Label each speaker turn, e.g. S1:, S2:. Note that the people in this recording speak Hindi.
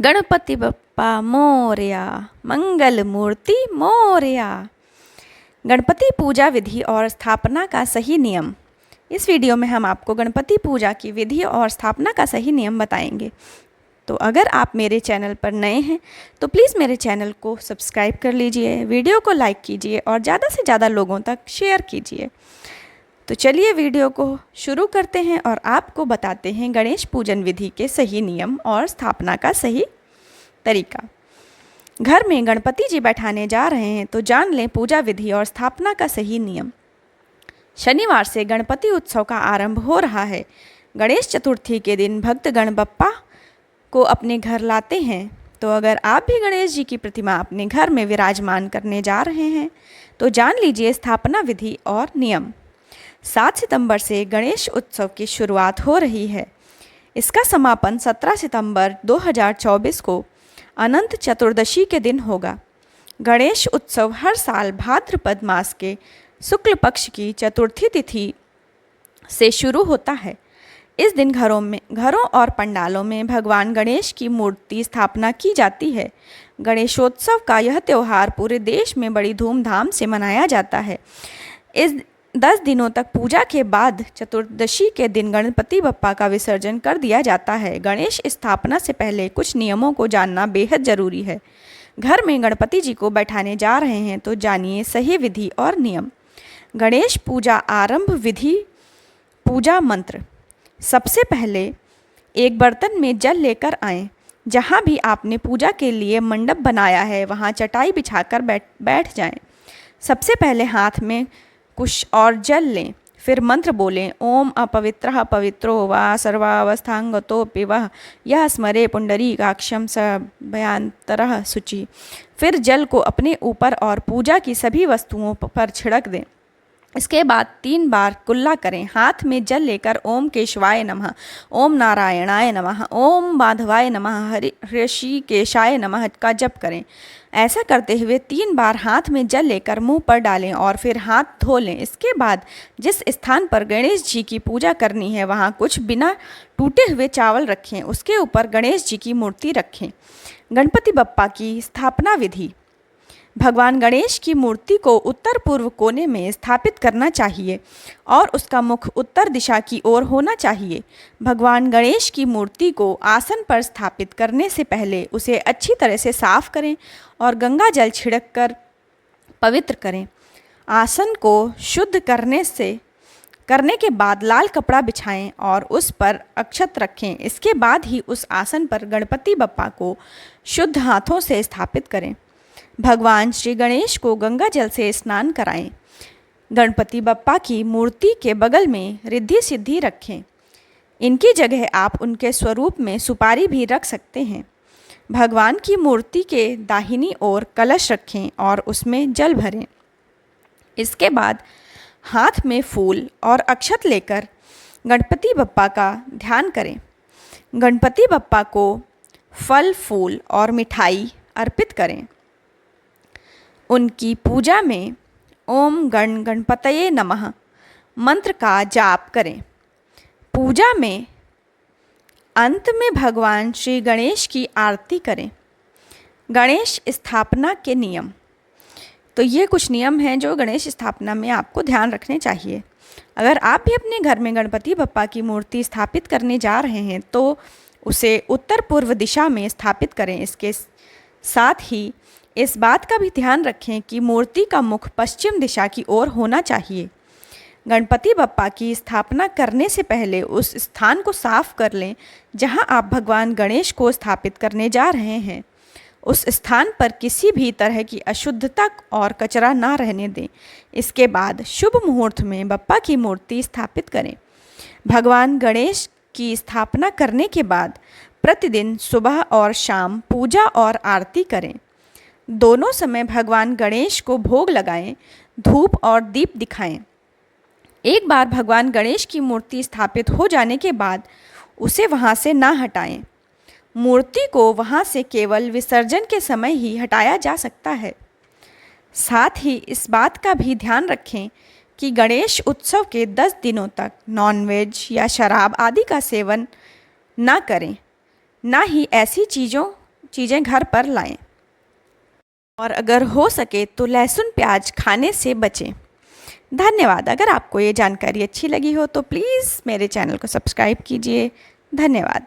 S1: गणपति बप्पा मोरया, मंगल मूर्ति मोरया। गणपति पूजा विधि और स्थापना का सही नियम। इस वीडियो में हम आपको गणपति पूजा की विधि और स्थापना का सही नियम बताएंगे। तो अगर आप मेरे चैनल पर नए हैं तो प्लीज़ मेरे चैनल को सब्सक्राइब कर लीजिए, वीडियो को लाइक कीजिए और ज़्यादा से ज़्यादा लोगों तक शेयर कीजिए। तो चलिए वीडियो को शुरू करते हैं और आपको बताते हैं गणेश पूजन विधि के सही नियम और स्थापना का सही तरीका। घर में गणपति जी बैठाने जा रहे हैं तो जान लें पूजा विधि और स्थापना का सही नियम। शनिवार से गणपति उत्सव का आरंभ हो रहा है। गणेश चतुर्थी के दिन भक्तगण बप्पा को अपने घर लाते हैं। तो अगर आप भी गणेश जी की प्रतिमा अपने घर में विराजमान करने जा रहे हैं तो जान लीजिए स्थापना विधि और नियम। 7 सितंबर से गणेश उत्सव की शुरुआत हो रही है। इसका समापन 17 सितंबर 2024 को अनंत चतुर्दशी के दिन होगा। गणेश उत्सव हर साल भाद्रपद मास के शुक्ल पक्ष की चतुर्थी तिथि से शुरू होता है। इस दिन घरों और पंडालों में भगवान गणेश की मूर्ति स्थापना की जाती है। गणेशोत्सव का यह त्यौहार पूरे देश में बड़ी धूमधाम से मनाया जाता है। इस 10 दिनों तक पूजा के बाद चतुर्दशी के दिन गणपति बप्पा का विसर्जन कर दिया जाता है। गणेश स्थापना से पहले कुछ नियमों को जानना बेहद ज़रूरी है। घर में गणपति जी को बैठाने जा रहे हैं तो जानिए सही विधि और नियम। गणेश पूजा आरंभ विधि। पूजा मंत्र। सबसे पहले एक बर्तन में जल लेकर आएं। जहाँ भी आपने पूजा के लिए मंडप बनाया है वहाँ चटाई बिछाकर बैठ जाएं। सबसे पहले हाथ में कुश और जल लें, फिर मंत्र बोलें। ओम अपवित्रः पवित्रो वा सर्वावस्थांगतोऽपि वः यः स्मरे पुंडरीकाक्षं स भयान्तरः शुचि। फिर जल को अपने ऊपर और पूजा की सभी वस्तुओं पर छिड़क दें। इसके बाद 3 बार कुल्ला करें। हाथ में जल लेकर ओम केशवाय नमः, ओम नारायणाय नमः, ओम माधवाय नमः, ऋषिकेशाय नमः का जप करें। ऐसा करते हुए 3 बार हाथ में जल लेकर मुंह पर डालें और फिर हाथ धो लें। इसके बाद जिस स्थान पर गणेश जी की पूजा करनी है वहाँ कुछ बिना टूटे हुए चावल रखें। उसके ऊपर गणेश जी की मूर्ति रखें। गणपति बप्पा की स्थापना विधि। भगवान गणेश की मूर्ति को उत्तर पूर्व कोने में स्थापित करना चाहिए और उसका मुख उत्तर दिशा की ओर होना चाहिए। भगवान गणेश की मूर्ति को आसन पर स्थापित करने से पहले उसे अच्छी तरह से साफ करें और गंगा जल छिड़क कर पवित्र करें। आसन को शुद्ध करने के बाद लाल कपड़ा बिछाएं और उस पर अक्षत रखें। इसके बाद ही उस आसन पर गणपति बप्पा को शुद्ध हाथों से स्थापित करें। भगवान श्री गणेश को गंगा जल से स्नान कराएं। गणपति बप्पा की मूर्ति के बगल में रिद्धि सिद्धि रखें। इनकी जगह आप उनके स्वरूप में सुपारी भी रख सकते हैं। भगवान की मूर्ति के दाहिनी ओर कलश रखें और उसमें जल भरें। इसके बाद हाथ में फूल और अक्षत लेकर गणपति बप्पा का ध्यान करें। गणपति बप्पा को फल, फूल और मिठाई अर्पित करें। उनकी पूजा में ओम गण गणपतये नमः मंत्र का जाप करें। पूजा में अंत में भगवान श्री गणेश की आरती करें। गणेश स्थापना के नियम। तो ये कुछ नियम हैं जो गणेश स्थापना में आपको ध्यान रखने चाहिए। अगर आप भी अपने घर में गणपति बप्पा की मूर्ति स्थापित करने जा रहे हैं तो उसे उत्तर पूर्व दिशा में स्थापित करें। इसके साथ ही इस बात का भी ध्यान रखें कि मूर्ति का मुख पश्चिम दिशा की ओर होना चाहिए। गणपति बप्पा की स्थापना करने से पहले उस स्थान को साफ कर लें जहां आप भगवान गणेश को स्थापित करने जा रहे हैं। उस स्थान पर किसी भी तरह की अशुद्धता और कचरा ना रहने दें। इसके बाद शुभ मुहूर्त में बप्पा की मूर्ति स्थापित करें। भगवान गणेश की स्थापना करने के बाद प्रतिदिन सुबह और शाम पूजा और आरती करें। दोनों समय भगवान गणेश को भोग लगाएं, धूप और दीप दिखाएं। एक बार भगवान गणेश की मूर्ति स्थापित हो जाने के बाद उसे वहां से ना हटाएं। मूर्ति को वहां से केवल विसर्जन के समय ही हटाया जा सकता है। साथ ही इस बात का भी ध्यान रखें कि गणेश उत्सव के 10 दिनों तक नॉनवेज या शराब आदि का सेवन ना करें। ना ही ऐसी चीज़ों चीज़ें घर पर लाएं। और अगर हो सके तो लहसुन प्याज खाने से बचें। धन्यवाद। अगर आपको ये जानकारी अच्छी लगी हो तो प्लीज़ मेरे चैनल को सब्सक्राइब कीजिए। धन्यवाद।